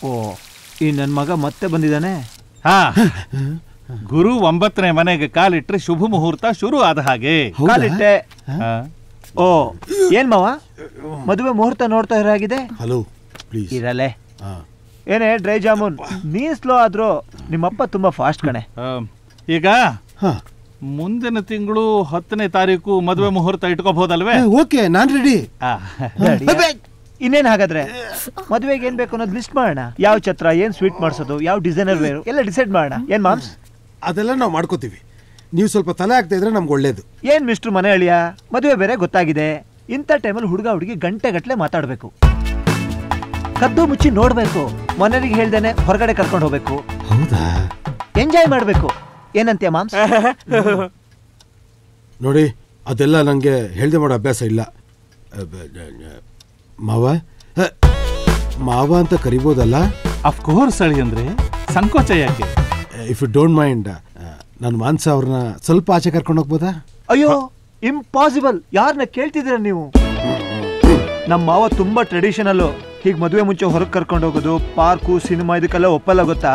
ಓ, ಈ ನನ್ನ ಮಗ ಮತ್ತೆ ಬಂದಿದ್ದಾನೆ. ಹಾ, ಗುರು 9ನೇ ಮನೆಗೆ ಕಾಲಿಟ್ರೆ ಶುಭ ಮುಹೂರ್ತ ಶುರು ಆದ ಹಾಗೆ. ಕಾಲಿಟ್ಟೆ. ಓ, ಏನ್ ಮಾವ ಮದುವೆ ಮುಹೂರ್ತ ನೋಡ್ತಾ ಇರಾಗಿದೆ. ಹಲೋ ಇರಲೆ. ಏನೇ ಡ್ರೈ ಜಾಮೂನ್, ನೀ ಸ್ಲೋ ಆದ್ರೂ ನಿಮ್ಮಪ್ಪ ತುಂಬಾ ಫಾಸ್ಟ್ ಕಣೆ. ಈಗ ಮುಂದಿನ ತಿಂಗಳು 10ನೇ ತಾರೀಕು ಮದುವೆ ಮುಹೂರ್ತ ಇಟ್ಕೋಬಹುದಲ್ವೇ? ಓಕೆ, ನಾನ್ ರೆಡಿ. ಇನ್ನೇನ್ ಹಾಗಾದ್ರೆ ಮದುವೆಗೆ ಏನ್ ಬೇಕು ಅನ್ನೋದು ಲಿಸ್ಟ್ ಮಾಡೋಣ. ಯಾವ ಛತ್ರ, ಏನ್ ಸ್ವೀಟ್ ಮಾಡಿಸೋದು, ಯಾವ ಡಿಸೈನರ್ ವೇರು ಎಲ್ಲ ಡಿಸೈಡ್ ಮಾಡೋಣ. ಏನ್ ಮಾಮ್ಸ್? ಅದೆಲ್ಲ ನಾವು ಮಾಡ್ಕೋತೀವಿ. ನೀವು ಸ್ವಲ್ಪ ತಲೆ ಹಾಕ್ತಾ ಇದ್ರೆ ನಮ್ಗೆ ಒಳ್ಳೇದು. ಏನ್ ಮಿಸ್ಟ್ರು ಮನೆ ಅಳಿಯ, ಮದುವೆ ಬೇರೆ ಗೊತ್ತಾಗಿದೆ. ಇಂಥ ಟೈಮಲ್ಲಿ ಹುಡುಗ ಹುಡುಗಿ ಗಂಟೆ ಮಾತಾಡ್ಬೇಕು, ಕದ್ದು ಮುಚ್ಚಿ ನೋಡ್ಬೇಕು, ಮನೆಯವರಿಗೆ ಹೇಳ್ದೇನೆ ಹೊರಗಡೆ ಕರ್ಕೊಂಡು ಹೋಗ್ಬೇಕು. ಹೌದಾ? ಎಂಜಾಯ್ ಮಾಡ್ಬೇಕು. ಏನಂತೀಯ ಮಾಮ್ಸ್? ನೋಡಿ, ಅದೆಲ್ಲ ನಂಗೆ ಹೇಳ್ದೆ ಮಾಡೋ ಅಭ್ಯಾಸ ಇಲ್ಲ. ಮಾವ ಮಾವ ಅಂತ ಕರಿಬೋದಲ್ಲ? ಅಫ್ಕೋರ್ಸ್ ಅಳಿ, ಅಂದ್ರೆ ಸಂಕೋಚ ಯಾಕೆ? ಇಫ್ ಯು ಡೋಂಟ್ ಮೈಂಡ್, ನಾನು ಮಾನ್ಸ ಅವ್ರನ್ನ ಸ್ವಲ್ಪ ಆಚೆ ಕರ್ಕೊಂಡು ಹೋಗ್ಬೋದಾ? ಅಯ್ಯೋ, ಇಂಪಾಸಿಬಲ್. ಯಾರನ್ನ ಕೇಳ್ತಿದ್ದೀರ ನೀವು? ನಮ್ಮ ಮಾವ ತುಂಬಾ ಟ್ರೆಡಿಷನಲ್. ಹೀಗೆ ಮದುವೆ ಮುಂಚೆ ಹೊರಗೆ ಕರ್ಕೊಂಡು ಹೋಗೋದು, ಪಾರ್ಕು, ಸಿನಿಮಾ ಇದಕ್ಕೆಲ್ಲ ಒಪ್ಪಲ್ಲ, ಗೊತ್ತಾ?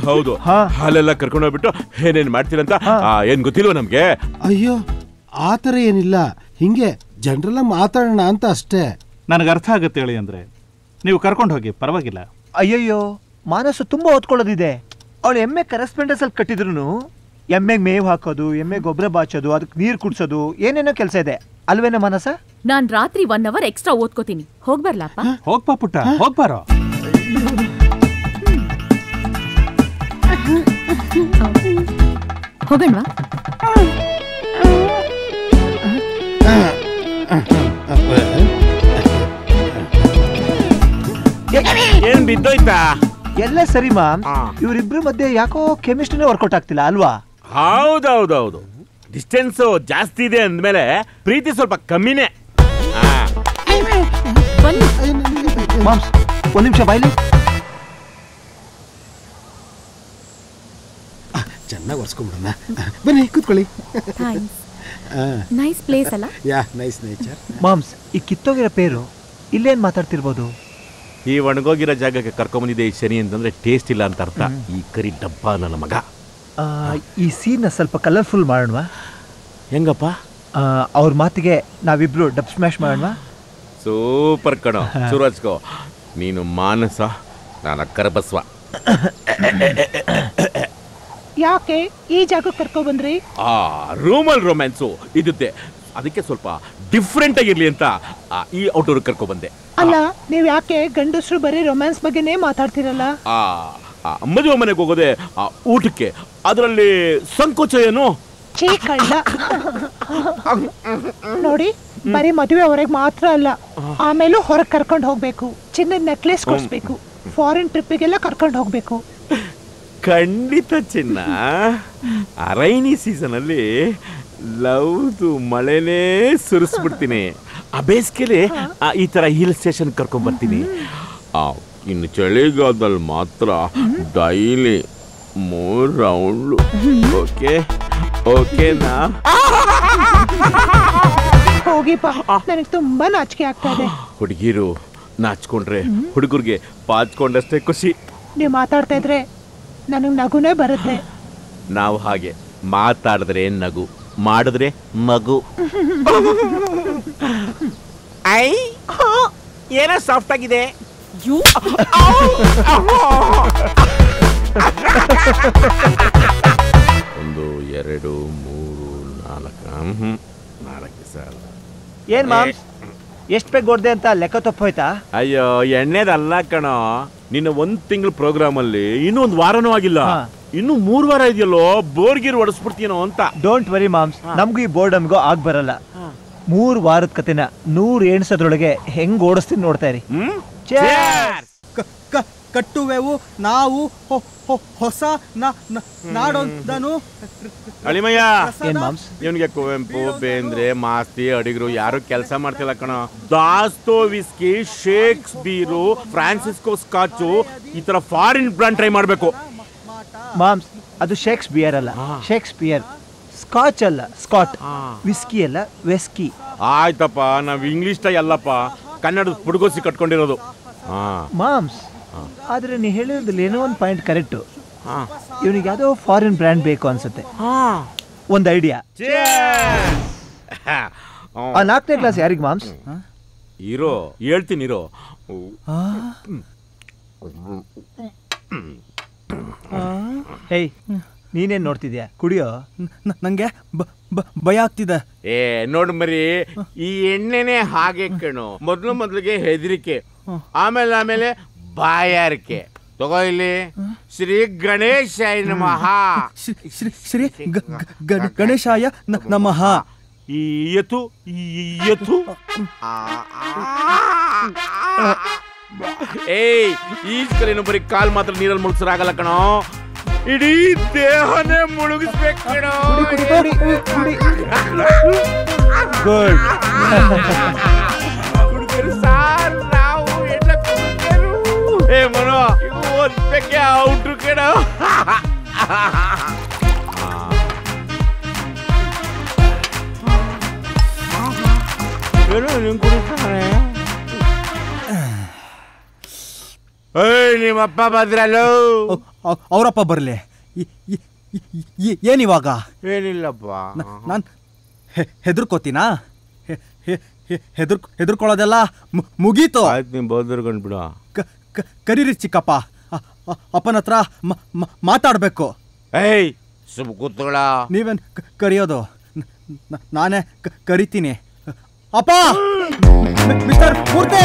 ಹೌದು. ಹಾಲೆಲ್ಲ ಕರ್ಕೊಂಡು ಹೋಗ್ಬಿಟ್ಟು ಏನೇನ್ ಮಾಡ್ತೀರಂತ ಏನ್ ಗೊತ್ತಿಲ್ವ ನಮ್ಗೆ? ಅಯ್ಯೋ, ಆತರ ಏನಿಲ್ಲ, ಹಿಂಗೆ ಜನರೆಲ್ಲ ಮಾತಾಡೋಣ ಅಂತ ಅಷ್ಟೇ. ನನಗೆ ಅರ್ಥ ಆಗುತ್ತೆ ಹೇಳಿ, ಅಂದ್ರೆ ನೀವು ಕರ್ಕೊಂಡು ಹೋಗಿ, ಪರವಾಗಿಲ್ಲ. ಅಯ್ಯಯ್ಯೋ, ಮಾನಸು ತುಂಬಾ ಓದ್ಕೊಳ್ಳೋದಿದೆ. ಅವಳು ಎಮ್ಮೆ ಕರೆಸ್ಪಾಂಡೆನ್ಸ್ ಅಲ್ಲಿ ಕಟ್ಟಿದ್ರು ಎಮ್ಮೆಗೆ ಮೇವು ಹಾಕೋದು, ಎಮ್ಮೆ ಗೊಬ್ಬರ ಬಾಚೋದು, ಅದಕ್ಕೆ ನೀರು ಕುಡ್ಸೋದು, ಏನೇನೋ ಕೆಲಸ ಇದೆ ಅಲ್ವೇನ ಮಾನಸ? ನಾನ್ ರಾತ್ರಿ 1 ಅವರ್ ಎಕ್ಸ್ಟ್ರಾ ಓದ್ಕೋತೀನಿ. ಹೋಗ್ಬರ್ಲಪ್ಪ? ಹೋಗ್ಬಾ ಪುಟ್ಟ, ಹೋಗ್ಬಾರೋ. ಹೋಗಣ್ವಾ? ಏನ್ ಬಿದ್ದೋಯ್ತಾ? ಎಲ್ಲ ಸರಿ ಮಾಮ್, ಇವರಿಬ್ರು ಮಧ್ಯೆ ಯಾಕೋ ಕೆಮಿಸ್ಟ್ರಿನೇ ವರ್ಕೌಟ್ ಆಗ್ತಿಲ್ಲ ಅಲ್ವಾ? ಹೌದೌದೌದು. ಡಿಸ್ಟೆನ್ಸ್ ಜಾಸ್ತಿ ಇದೆ ಅಂದ್ಮೇಲೆ ಪ್ರೀತಿ ಸ್ವಲ್ಪ ಕಮ್ಮಿನೇ. ಮಾಮ್ಸ್, ಒಂದ್ ನಿಮಿಷ ಬಾಯ್ಲಿ. ಚೆನ್ನಾಗಿ ಒರ್ಸ್ಕೊಂಡ್ಬಿಡೋಣ. ಬನ್ನಿ ಕೂತ್ಕೊಳ್ಳಿ. ನೈಸ್ ಪ್ಲೇಸ್ ಅಲ್ಲ? ಯಾ, ನೈಸ್ ನೇಚರ್. ಮಾಮ್ಸ್, ಈ ಕಿತ್ತೋಗಿರೋ ಪೇರು ಇಲ್ಲೇನ್ ಮಾತಾಡ್ತಿರ್ಬೋದು? ಈ ಒಣಗೋಗಿರೋ ಜಾಗಕ್ಕೆ ಕರ್ಕೊಂಬಂದಿದೆ ಈ ಶನಿ ಅಂತಂದ್ರೆ ಟೇಸ್ಟ್ ಇಲ್ಲ ಅಂತ ಅರ್ಥ. ಈ ಕರಿ ಡಬ್ಬ ನನ್ನ ಮಗ. ಈ ಸೀನ್ ಸ್ವಲ್ಪ ಕಲರ್ಫುಲ್ ಮಾಡೋಣವಾ? ಹೆಂಗಪ್ಪ? ಅವ್ರ ಮಾತಿಗೆ ನಾವಿಬ್ರು ಡಬ್ ಸ್ಮ್ಯಾಶ್ ಮಾಡೋಣವಾ? ಸೂಪರ್ ಕಣೋ. ಸೂರಜ್ಕೋ, ನೀನು ಮಾನಸ, ನಾನು ಕರಬಸ್ವ. ಯಾಕೆ ಈ ಜಾಗಕ್ಕೆ ಕರ್ಕೊ ಬಂದ್ರಿ? ರೂಮಲ್ ರೊಮ್ಯಾನ್ಸು ಇದ್ದೆ, ಅದಕ್ಕೆ ಸ್ವಲ್ಪ ಡಿಫ್ರೆಂಟ್ ಆಗಿರ್ಲಿ ಅಂತ ಈ ಔಟ್ಡೋರ್ ಕರ್ಕೊ ಬಂದೆ. ಅಲ್ಲ, ನೀವ್ ಯಾಕೆ ಗಂಡಸರು ಬರೀ ರೊಮ್ಯಾನ್ಸ್ ಬಗ್ಗೆನೇ ಮಾತಾಡ್ತಿರಲ್ಲ? ಮದುವೆ ಮನೆಗೆ ಹೋಗೋದೆ ಊಟಕ್ಕೆ, ಅದರಲ್ಲಿ ಸಂಕೋಚ ಏನು? ಕಳ್ಳ ನೋಡಿ, ಬರೀ ಮದುವೆ ಹೊರಗೆ ಮಾತ್ರ ಅಲ್ಲ, ಆಮೇಲೂ ಹೊರಗೆ ಕರ್ಕೊಂಡು ಹೋಗ್ಬೇಕು, ಚಿನ್ನದ ನೆಕ್ಲೆಸ್ ಕೊಡಿಸ್ಬೇಕು, ಫಾರಿನ್ ಟ್ರಿಪ್ಪಿಗೆಲ್ಲ ಕರ್ಕೊಂಡು ಹೋಗ್ಬೇಕು. ಖಂಡಿತ ಚಿನ್ನ. ರೈನಿ ಸೀಸನ್ ಅಲ್ಲಿ ಲವ್ದು ಮಳೆನೇ ಸುರಿಸ್ಬಿಡ್ತೀನಿ. ಆ ಬೇಸಿಗೆಲಿ ಈ ತರ ಹಿಲ್ ಸ್ಟೇಷನ್ ಕರ್ಕೊಂಡ್ ಬರ್ತೀನಿ. ಇನ್ನು ಚಳಿಗಾಲದಲ್ಲಿ ಮಾತ್ರ ಡೈಲಿ 3 ರೌಂಡ್. ಓಕೆ ಓಕೆನಾ? ಹೋಗಿಪ್ಪ, ನನಗೆ ತುಂಬಾ ನಾಚಿಕೆ ಆಗ್ತಾ ಇದೆ. ಹುಡುಗಿರು ನಾಚ್ಕೊಂಡ್ರೆ ಹುಡುಗರಿಗೆ ಪಾಚ್ಕೊಂಡಷ್ಟೇ ಖುಷಿ. ನೀವು ಮಾತಾಡ್ತಾ ಇದ್ರೆ ನನಗೆ ನಗುನೇ ಬರುತ್ತೆ. ನಾವು ಹಾಗೆ ಮಾತಾಡಿದ್ರೆ ನಗು, ಮಾಡಿದ್ರೆ ಮಗು. ಐ ಏನೋ ಸಾಫ್ಟ್ ಆಗಿದೆ. 1 2 3 4 ಸರ್. ಏನ್ ಮಾಮ್ಸ್, ಎಷ್ಟು ಬೇಗ ಹೊಡ್ದೆ ಅಂತ ಲೆಕ್ಕ ತಪ್ಪೋಯ್ತಾ? ಅಯ್ಯೋ, ಎಣ್ಣೆದಲ್ಲ ಕಣೋ. ನಿನ್ನ 1 ತಿಂಗಳ ಪ್ರೋಗ್ರಾಮ್ ಅಲ್ಲಿ ಇನ್ನೂ 1 ವಾರನೂ ಆಗಿಲ್ಲ, ಇನ್ನು 3 ವಾರ ಇದೆಯಲ್ಲೋ. ಬೋರ್ಗಿರ್ ಹೊಡಿಸ್ಬಿಡ್ತೀನೋ ಅಂತ. ಡೋಂಟ್ ವರಿ ಮಾಮ್ಸ್, ನಮ್ಗೂ ಈ ಬೋರ್ಡಮ್ಗೂ ಆಗ್ ಬರಲ್ಲ. 3 ವಾರದ ಕತೆನ 100 ಎಣ್ಸೋದ್ರೊಳಗೆ ಹೆಂಗ್ ಓಡಿಸ್ತೀನಿ ನೋಡ್ತಾ ಇರಿ. ಕಟ್ಟುವೆವು ನಾವು ಹೊಸ ನಾಡೊಂದನು. ಅಳಿಮಯ್ಯ, ಇವನಿಗೆ ಕುವೆಂಪು, ಬೇಂದ್ರೆ, ಮಾಸ್ತಿ, ಅಡಿಗರು ಯಾರು ಕೆಲಸ ಮಾಡ್ತಿಲ್ಲ ಕಣ. ದಾಸ್ತೋವಿಸ್ಕಿ, ಶೇಕ್ಸ್ಪಿಯರು, ಫ್ರಾನ್ಸಿಸ್ಕೋ ಸ್ಕಾಚು, ಈ ತರ ಫಾರಿನ್ ಬ್ರಾಂಡ್ ಟ್ರೈ ಮಾಡ್ಬೇಕು. ಮಾಮ್ಸ್, ಅದು ಶೇಕ್ಸ್ಪಿಯರ್ ಅಲ್ಲ, ಶೇಕ್ಸ್ಪಿಯರ್. ಸ್ಕಾಚ್ ಅಲ್ಲ, ಸ್ಕಾಟ್. ವಿಸ್ಕಿ ಅಲ್ಲ, ವೆಸ್ಕಿ. ಆಯ್ತಪ್ಪ, ನಾವ್ ಇಂಗ್ಲಿಷ್ ಟೈ ಅಲ್ಲಪ್ಪ, ಕನ್ನಡದ ಪುಡುಗೋಸಿ ಕಟ್ಕೊಂಡಿರೋದು. ಮಾಮ್ಸ್, ಆದ್ರೆ ನೀ ಹೇಳಿರೋದ್ರಲ್ಲಿ ಏನೋ ಒಂದು ಪಾಯಿಂಟ್ ಕರೆಕ್ಟು. ಹಾ ಇವನಿಗೆ ಯಾವುದೋ ಫಾರಿನ್ ಬ್ರ್ಯಾಂಡ್ ಬೇಕು ಅನ್ಸುತ್ತೆ. ಒಂದು ಐಡಿಯಾ. ಆ 4ನೇ ಕ್ಲಾಸ್ ಯಾರಿಗೆ ಮಾಮ್ಸ್? ಇರೋ ಹೇಳ್ತೀನಿ ಇರೋ. ಹೇಯ್, ನೀನೇನ್ ನೋಡ್ತಿದ್ಯಾ? ಕುಡಿಯೋ. ನಂಗೆ ಭಯ ಆಗ್ತಿದೆ. ನೋಡು ಮರಿ, ಈ ಎಣ್ಣೆನೆ ಹಾಗೆ ಕಣು. ಮೊದ್ಲಿಗೆ ಹೆದರಿಕೆ, ಆಮೇಲೆ ಬಾಯಾರಿಕೆ. ತಗೋ ಇಲ್ಲಿ. ಶ್ರೀ ಗಣೇಶಾಯ ನಮಃ. ಶ್ರೀ ಗಣೇಶಾಯ ನಮಃ. ಎತ್ತು ಏಯ್, ಈಜ್ಕಲೇನು ಬರೀ ಕಾಲ್ ಮಾತ್ರ ನೀರಲ್ಲಿ ಮುಳುಗಿಸ್ರಾಗಲ್ಲ ಕಣೋ, ಇಡೀ ದೇಹನೇ ಮುಳುಗಿಸ್ಬೇಕು ಕಣೋ. ಗುಡ್. ಕುಡ್ಕರು ಸಾರ್, ನಾವು ಎಲ್ಲ ಕುಡ್ಕರು. ಏ ಮನೋ, ಒಂದಕ್ಕೆ ಔಟ್ರು ಕಣೋ. ನಿಮ್ಮಪ್ಪ ಬಂದ್ರಲ್ಲೋ? ಅವರಪ್ಪ ಬರ್ಲಿ. ಏನಿವಾಗ? ಏನಿಲ್ಲಪ್ಪ, ನಾನು ಹೆದರ್ಕೋತೀನಾ? ಹೆದರ್ಕೊಳ್ಳೋದೆಲ್ಲ ಮುಗೀತು. ಆಯ್ತು, ನೀವು ಬದುರ್ಕೊಂಡ್ಬಿಡು. ಕರೀರಿ ಚಿಕ್ಕಪ್ಪ, ಅಪ್ಪನ ಹತ್ರ ಮಾತಾಡ್ಬೇಕು. ಏಯ್ ಸುಮ್ ಕೂತ್ಕೊಳ್ಳ. ನೀವೇನ್ ಕರೆಯೋದು? ನಾನೇ ಕರಿತೀನಿ. ಅಪ್ಪ, ಮಿಸ್ಟರ್ ಮೂರ್ತಿ,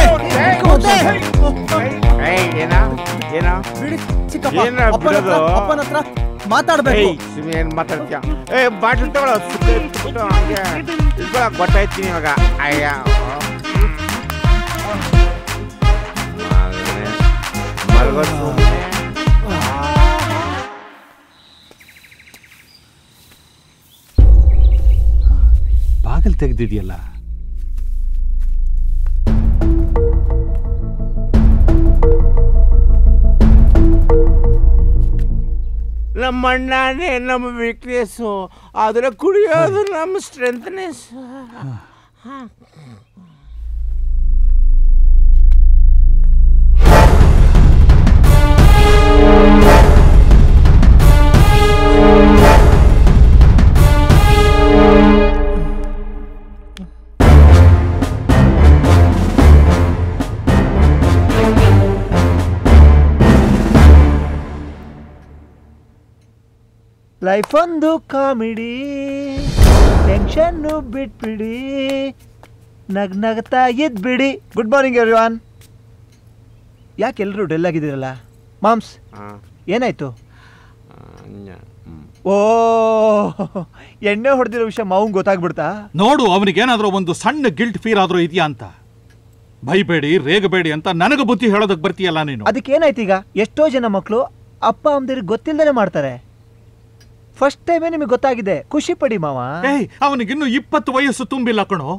ಬಿಡಿ ಚಿಕ್ಕಪ್ಪ, ಅಪ್ಪನ ಹತ್ರ ಮಾತಾಡ್ಬೇಕು. ಏನ್ ಮಾತಾಡ್ತೀಯ? ಏ ಬಾಟ್ಲ್ ತಗೊಳ್ಳೋ, ಗೊತ್ತಾಯ್ತೀನಿ ಇವಾಗ. ಅಯ್ಯ ಬಾಗಿಲು ತೆಗೆದಿದೆಯಲ್ಲ. ನಮ್ಮ ಅಣ್ಣನೇ ನಮ್ಮ ವೀಕ್ನೆಸ್ಸು, ಆದರೆ ಕುಡಿಯೋದು ನಮ್ಮ ಸ್ಟ್ರೆಂತ್ನೆಸ್. ಲೈಫ್ ಒಂದು ಕಾಮಿಡಿ, ಟೆನ್ಷನ್ನು ಬಿಟ್ಬಿಡಿ, ನಗ್ನಗ್ತಾ ಇದ್ಬಿಡಿ. Good morning everyone. ಯಾಕೆ ಎಲ್ಲರೂ ಡೆಲ್ ಆಗಿದ್ದೀರಲ್ಲ? ಮಾಮ್ಸ್, ಏನಾಯ್ತು? ಓ, ಎಣ್ಣೆ ಹೊಡೆದಿರೋ ವಿಷಯ ಮಾವಂಗೆ ಗೊತ್ತಾಗ್ಬಿಡ್ತಾ? ನೋಡು, ಅವನಿಗೇನಾದ್ರೂ ಒಂದು ಸಣ್ಣ ಗಿಲ್ಟ್ ಫೀಲ್ ಆದ್ರೂ ಇದೆಯಾ ಅಂತ. ಭಯಬೇಡಿ, ರೇಗಬೇಡಿ ಅಂತ ನನಗೆ ಬುದ್ಧಿ ಹೇಳೋದಕ್ಕೆ ಬರ್ತೀಯಲ್ಲ ನೀನು. ಅದಕ್ಕೇನಾಯ್ತು ಈಗ? ಎಷ್ಟೋ ಜನ ಮಕ್ಕಳು ಅಪ್ಪ ಅಮ್ಮದಿರಿಗೆ ಗೊತ್ತಿಲ್ಲದೇ ಮಾಡ್ತಾರೆ. ಫಸ್ಟ್ ಟೈಮೇ ನಿಮಗೆ ಗೊತ್ತಾಗಿದೆ, ಖುಷಿ ಪಡಿ ಮಾವ. ಅವನಿಗಿನ್ನು 20 ವಯಸ್ಸು ತುಂಬಿಲ್ಲ ಕಣೋ,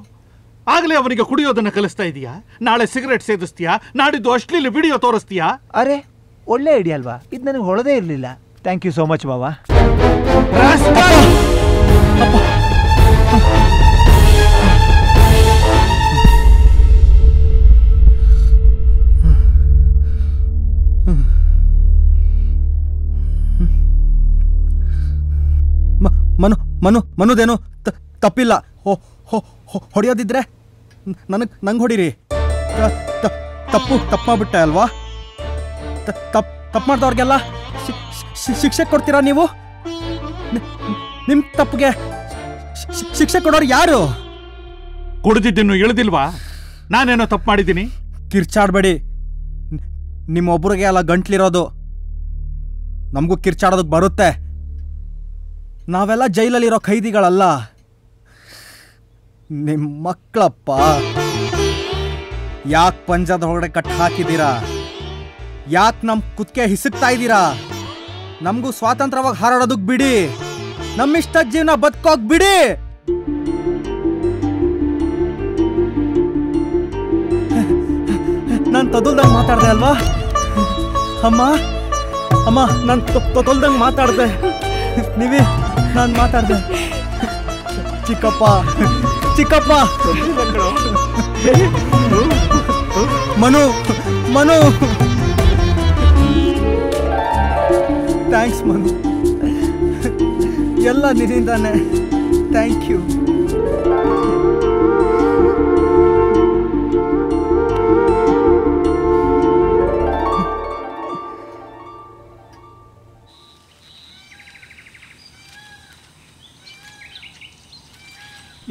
ಆಗಲೇ ಅವನಿಗೆ ಕುಡಿಯೋದನ್ನ ಕಲಿಸ್ತಾ ಇದೀಯಾ? ನಾಳೆ ಸಿಗರೇಟ್ ಸೇದಿಸ್ತೀಯಾ? ನಾಡಿದ್ದು ಅಶ್ಲೀಲ ವಿಡಿಯೋ ತೋರಿಸ್ತೀಯಾ? ಅರೆ, ಒಳ್ಳೆ ಐಡಿಯಾ ಅಲ್ವಾ? ಇದು ನನಗೆ ಹೊಳದೇ ಇರಲಿಲ್ಲ. ಥ್ಯಾಂಕ್ ಯು ಸೋ ಮಚ್ ಮಾವ. ಮನುದೇನು ತಪ್ಪಿಲ್ಲ. ಹೊಡೆಯೋದಿದ್ರೆ ನಂಗೆ ಹೊಡೀರಿ. ತಪ್ಪು ಮಾಡ್ಬಿಟ್ಟೆ ಅಲ್ವಾ? ತಪ್ಪು ಮಾಡ್ದವ್ರಿಗೆಲ್ಲ ಶಿಕ್ಷೆ ಕೊಡ್ತೀರಾ ನೀವು? ನಿಮ್ಮ ತಪ್ಪಿಗೆ ಶಿಕ್ಷೆ ಕೊಡೋರು ಯಾರು? ಕುಡಿದಿದ್ದು ಇಳಿದಿಲ್ವಾ? ನಾನೇನೋ ತಪ್ಪು ಮಾಡಿದ್ದೀನಿ? ಕಿರ್ಚಾಡಬೇಡಿ. ನಿಮ್ಮೊಬ್ಬರಿಗೆ ಅಲ್ಲ ಗಂಟ್ಲಿರೋದು, ನಮಗೂ ಕಿರ್ಚಾಡೋದಕ್ಕೆ ಬರುತ್ತೆ. ನಾವೆಲ್ಲ ಜೈಲಲ್ಲಿರೋ ಖೈದಿಗಳಲ್ಲ, ನಿಮ್ಮ ಮಕ್ಕಳಪ್ಪ. ಯಾಕೆ ಪಂಜದ ಹೊರಗಡೆ ಕಟ್ ಹಾಕಿದ್ದೀರಾ? ಯಾಕೆ ನಮ್ಮ ಕುತ್ತಿಗೆ ಹಿಸುಕ್ತಾ ಇದ್ದೀರಾ? ನಮಗೂ ಸ್ವಾತಂತ್ರ್ಯವಾಗಿ ಹಾರಾಡೋದಕ್ಕೆ ಬಿಡಿ, ನಮ್ಮಿಷ್ಟ ಜೀವನ ಬದುಕೋಕ್ ಬಿಡಿ. ನಾನು ತೊದಲ್ದಂಗೆ ಮಾತಾಡ್ದೆ ಅಲ್ವಾ ಅಮ್ಮ? ಅಮ್ಮ, ನಾನು ತೊದಲ್ದಂಗೆ ಮಾತಾಡ್ದೆ. ನೀವೇ ನಾನು ಮಾತಾಡ್ದೆ. ಚಿಕ್ಕಪ್ಪ ಮನು ಥ್ಯಾಂಕ್ಸ್ ಮನು, ಎಲ್ಲ ನಿನ್ನಿಂದಾನೆ. Thank you.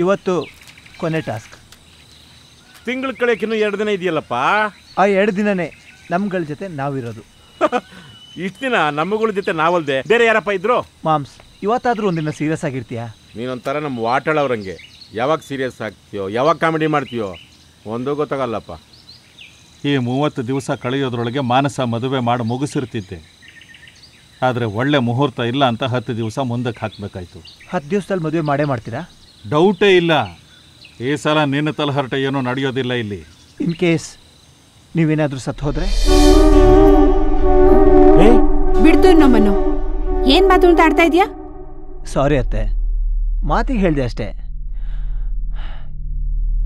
ಇವತ್ತು ಕೊನೆ ಟಾಸ್ಕ್. ತಿಂಗಳ ಕಳೆಕಿನ್ನೂ 2 ದಿನ ಇದೆಯಲ್ಲಪ್ಪ. ಆ 2 ದಿನನೇ ನಮ್ಗಳ ಜೊತೆ ನಾವಿರೋದು. ಇಷ್ಟು ದಿನ ನಮ್ಮಗಳ ಜೊತೆ ನಾವಲ್ದೆ ಬೇರೆ ಯಾರಪ್ಪ ಇದ್ರು? ಮಾಮ್ಸ್, ಇವತ್ತಾದ್ರೂ ಒಂದಿನ ಸೀರಿಯಸ್ ಆಗಿರ್ತೀಯಾ? ನೀನೊಂಥರ ನಮ್ಮ ವಾಟಾಳ್ ಅವ್ರಂಗೆ. ಯಾವಾಗ ಸೀರಿಯಸ್ ಆಗ್ತೀಯೋ, ಯಾವಾಗ ಕಾಮಿಡಿ ಮಾಡ್ತೀಯೋ ಒಂದೂ ಗೊತ್ತಾಗಲ್ಲಪ್ಪ. ಈ 30 ದಿವಸ ಕಳೆಯೋದ್ರೊಳಗೆ ಮಾನಸ ಮದುವೆ ಮಾಡಿ ಮುಗಿಸಿರ್ತಿದ್ದೆ. ಆದರೆ ಒಳ್ಳೆ ಮುಹೂರ್ತ ಇಲ್ಲ ಅಂತ 10 ದಿವಸ ಮುಂದಕ್ಕೆ ಹಾಕಬೇಕಾಯ್ತು. 10 ದಿವಸದಲ್ಲಿ ಮದುವೆ ಮಾಡೇ ಮಾಡ್ತೀರಾ? ಡೌಟೇ ಇಲ್ಲ. ಈ ಸಲ ನಿನ್ನ ತಲಹರಟೆ ಏನೂ ನಡೆಯೋದಿಲ್ಲ ಇಲ್ಲಿ. ಇನ್ ಕೇಸ್ ನೀವೇನಾದರೂ ಸತ್ತು ಹೋದ್ರೆ? ಬಿಡ್ತು ನಮ್ಮನ್ನು. ಏನ್ ಮಾತಾಡ್ತಾ ಇದೀಯಾ? ಸಾರಿ ಅತ್ತೆ, ಮಾತಿಗೆ ಹೇಳಿದೆ ಅಷ್ಟೇ.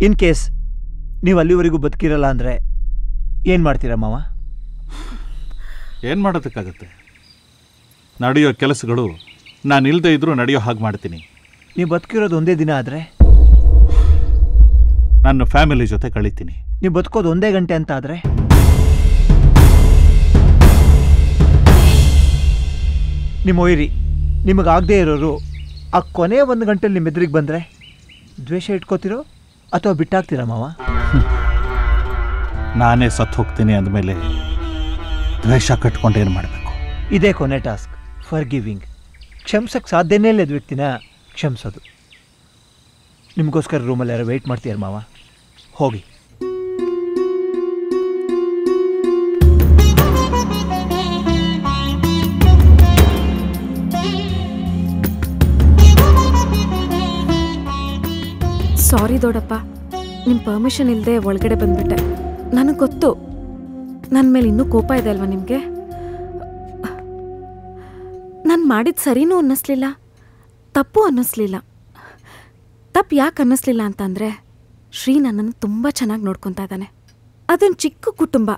ಇನ್ ಕೇಸ್ ನೀವು ಅಲ್ಲಿವರೆಗೂ ಬದುಕಿರಲ್ಲ ಅಂದರೆ ಏನು ಮಾಡ್ತೀರಾ ಮಾವ? ಏನು ಮಾಡೋದಕ್ಕಾಗತ್ತೆ? ನಡೆಯೋ ಕೆಲಸಗಳು ನಾನು ಇಲ್ಲದೆ ಇದ್ರೂ ನಡೆಯೋ ಹಾಗೆ ಮಾಡ್ತೀನಿ. ನೀವು ಬದುಕಿರೋದು ಒಂದೇ ದಿನ ಆದರೆ? ನನ್ನ ಫ್ಯಾಮಿಲಿ ಜೊತೆ ಕಳೀತೀನಿ. ನೀವು ಬದುಕೋದು 1 ಗಂಟೆ ಅಂತ ಆದರೆ? ನಿಮ್ಮ ಒಯ್ರಿ ನಿಮಗಾಗದೇ ಇರೋರು ಆ ಕೊನೆ 1 ಗಂಟೆಲಿ ನಿಮ್ಮ ಎದುರಿಗೆ ಬಂದರೆ ದ್ವೇಷ ಇಟ್ಕೋತಿರೋ ಅಥವಾ ಬಿಟ್ಟಾಗ್ತೀರಾ ಮಾವ? ನಾನೇ ಸತ್ತು ಹೋಗ್ತೀನಿ ಅಂದಮೇಲೆ ದ್ವೇಷ ಕಟ್ಕೊಂಡು ಏನು ಮಾಡಬೇಕು? ಇದೇ ಕೊನೆ ಟಾಸ್ಕ್, ಫಾರ್ ಗಿವಿಂಗ್. ಕ್ಷಮಿಸಕ್ಕೆ ಸಾಧ್ಯನೇ ಇಲ್ಲದ ವ್ಯಕ್ತಿನ ಕ್ಷಮಿಸೋದು. ನಿಮಗೋಸ್ಕರ ರೂಮಲ್ಲಿ ಯಾರೋ ವೆಯ್ಟ್ ಮಾಡ್ತೀರ ಮಾವ, ಹೋಗಿ. ಸಾರಿ ದೊಡ್ಡಪ್ಪ, ನಿಮ್ಮ ಪರ್ಮಿಷನ್ ಇಲ್ಲದೆ ಒಳಗಡೆ ಬಂದ್ಬಿಟ್ಟೆ. ನನಗೆ ಗೊತ್ತು ನನ್ನ ಮೇಲೆ ಇನ್ನೂ ಕೋಪ ಇದೆ ಅಲ್ವಾ ನಿಮಗೆ. ನಾನು ಮಾಡಿದ ಸರಿನೂ ಅನ್ನಿಸ್ಲಿಲ್ಲ, ತಪ್ಪು ಅನ್ನಿಸ್ಲಿಲ್ಲ. ತಪ್ಪು ಯಾಕೆ ಅನ್ನಿಸ್ಲಿಲ್ಲ ಅಂತಂದರೆ ಶ್ರೀ ನನ್ನನ್ನು ತುಂಬ ಚೆನ್ನಾಗಿ ನೋಡ್ಕೊತಾ ಇದ್ದಾನೆ. ಅದೊಂದು ಚಿಕ್ಕ ಕುಟುಂಬ.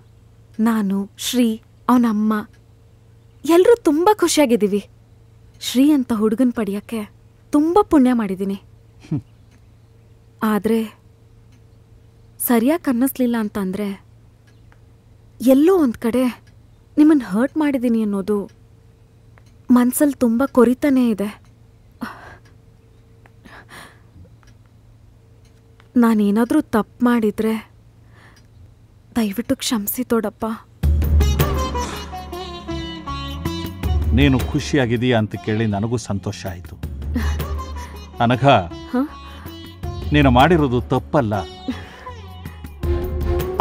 ನಾನು, ಶ್ರೀ, ಅವನ ಅಮ್ಮ ಎಲ್ಲರೂ ತುಂಬ ಖುಷಿಯಾಗಿದ್ದೀವಿ. ಶ್ರೀ ಅಂತ ಹುಡುಗನ ಪಡೆಯೋಕ್ಕೆ ತುಂಬ ಪುಣ್ಯ ಮಾಡಿದ್ದೀನಿ. ಆದರೆ ಸರಿಯಾಗಿ ಅನ್ನಿಸ್ಲಿಲ್ಲ ಅಂತಂದರೆ ಎಲ್ಲೋ ಒಂದು ಕಡೆ ನಿಮ್ಮನ್ನು ಹರ್ಟ್ ಮಾಡಿದ್ದೀನಿ ಅನ್ನೋದು ಮನಸ್ಸಲ್ಲಿ ತುಂಬ ಕೊರಿತಾನೇ ಇದೆ. ನಾನೇನಾದರೂ ತಪ್ಪು ಮಾಡಿದರೆ ದಯವಿಟ್ಟು ಕ್ಷಮಿಸಿ ದೊಡ್ಡಪ್ಪ. ನೀನು ಖುಷಿಯಾಗಿದೀಯಾ ಅಂತ ಕೇಳಿ ನನಗೂ ಸಂತೋಷ ಆಯಿತು. ಅನಘ, ನೀನು ಮಾಡಿರೋದು ತಪ್ಪಲ್ಲ,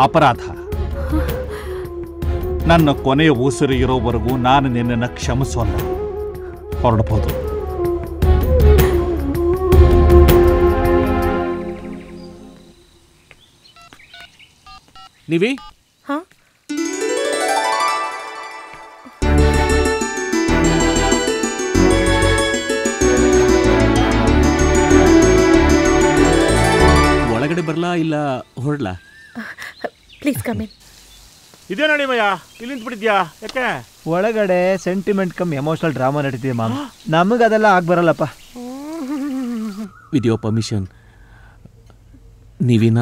ಅಪರಾಧ. ನನ್ನ ಕೊನೆಯ ಉಸಿರು ಇರೋವರೆಗೂ ನಾನು ನಿನ್ನನ್ನು ಕ್ಷಮಿಸೋಲ್ಲ. ಹೊರಡ್ಬೋದು. ನೀವಿ ಒಳಗಡೆ ಬರಲಾ ಇಲ್ಲ ಹೊರಡ್ಲಾ? Please come in. ಇದೇ ನೋಡಿ ಮಯ್ಯ, ಇಲ್ಲಿ ನಿಂತ್ಬಿಟ್ಟಿದ್ಯಾ? ಯಾಕೆ? ಒಳಗಡೆ ಸೆಂಟಿಮೆಂಟ್ ಕಮ್ ಎಮೋಷನಲ್ ಡ್ರಾಮಾ ನಡೀತಿದೆ ಮಾಮ. ನಮಗೆ ಅದೆಲ್ಲ ಆಗ್ಬರಲ್ಲಪ್ಪ. ವಿತ್ ಯೋರ್ ಪರ್ಮಿಷನ್, ನೀವಿನ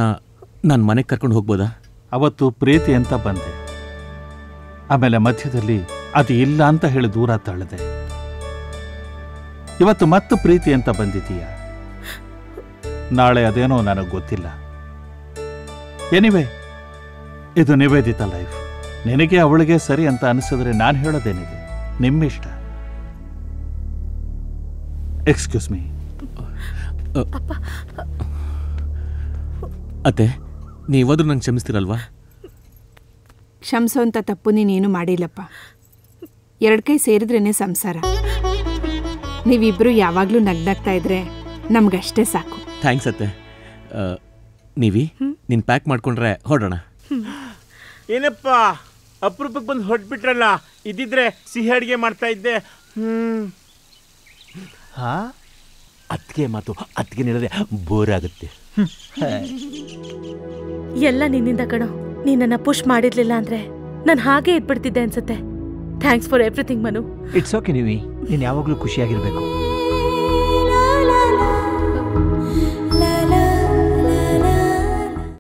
ನಾನು ಮನೆಗೆ ಕರ್ಕೊಂಡು ಹೋಗ್ಬೋದಾ? ಅವತ್ತು ಪ್ರೀತಿ ಅಂತ ಬಂದೆ, ಆಮೇಲೆ ಮಧ್ಯದಲ್ಲಿ ಅದು ಇಲ್ಲ ಅಂತ ಹೇಳಿ ದೂರ ತಳ್ಳಿದೆ. ಇವತ್ತು ಮತ್ತೆ ಪ್ರೀತಿ ಅಂತ ಬಂದಿದ್ದೀಯ. ನಾಳೆ ಅದೇನೋ ನನಗೆ ಗೊತ್ತಿಲ್ಲ. ಎನಿವೆ, ಇದು ನಿವೇದಿತ ಲೈಫ್. ನಿನಗೆ ಅವಳಿಗೆ ಸರಿ ಅಂತ ಅನಿಸಿದ್ರೆ ನಾನು ಹೇಳೋದೇನಿದೆ, ನಿಮ್ಮಿಷ್ಟ. Excuse me. ಅತ್ತೆ, ನೀವಾದ್ರೂ ನಂಗೆ ಕ್ಷಮಿಸ್ತೀರಲ್ವಾ? ಕ್ಷಮಿಸೋಂಥ ತಪ್ಪು ನೀನೇನು ಮಾಡಿಲ್ಲಪ್ಪ. 2 ಕೈ ಸೇರಿದ್ರೇ ಸಂಸಾರ. ನೀವಿಬ್ಬರು ಯಾವಾಗಲೂ ನಗ್ನಾಗ್ತಾ ಇದ್ರೆ ನಮ್ಗಷ್ಟೇ ಸಾಕು. ಥ್ಯಾಂಕ್ಸ್ ಅತ್ತೆ. ನೀವಿ ನೀನು ಪ್ಯಾಕ್ ಮಾಡ್ಕೊಂಡ್ರೆ ಹೊರಡೋಣ. ಏನಪ್ಪ ಅಪರೂಪಕ್ಕೆ ಬಂದು ಹೊರಟ್ಬಿಟ್ರಲ್ಲ, ಇದ್ದಿದ್ರೆ ಸಿಹಿ ಅಡುಗೆ ಮಾಡ್ತಾ ಇದ್ದೆ. ಅತ್ತಿಗೆ ಮಾತು ಅತ್ತಿಗೆ ಹೇಳಿದ್ರೆ ಬೋರ್ ಆಗುತ್ತೆ. ಎಲ್ಲ ನಿನ್ನಿಂದ ಕಣೋ. ನೀನನ್ನ ಪುಷ್ ಮಾಡಿರ್ಲಿಲ್ಲ ಅಂದ್ರೆ ನಾನು ಹಾಗೆ ಇದ್ಬಿಡ್ತಿದ್ದೆ ಅನ್ಸುತ್ತೆ. Thanks for everything Manu. It's okay Nivi, ನೀನು ಯಾವಾಗಲೂ ಖುಷಿಯಾಗಿರ್ಬೇಕು.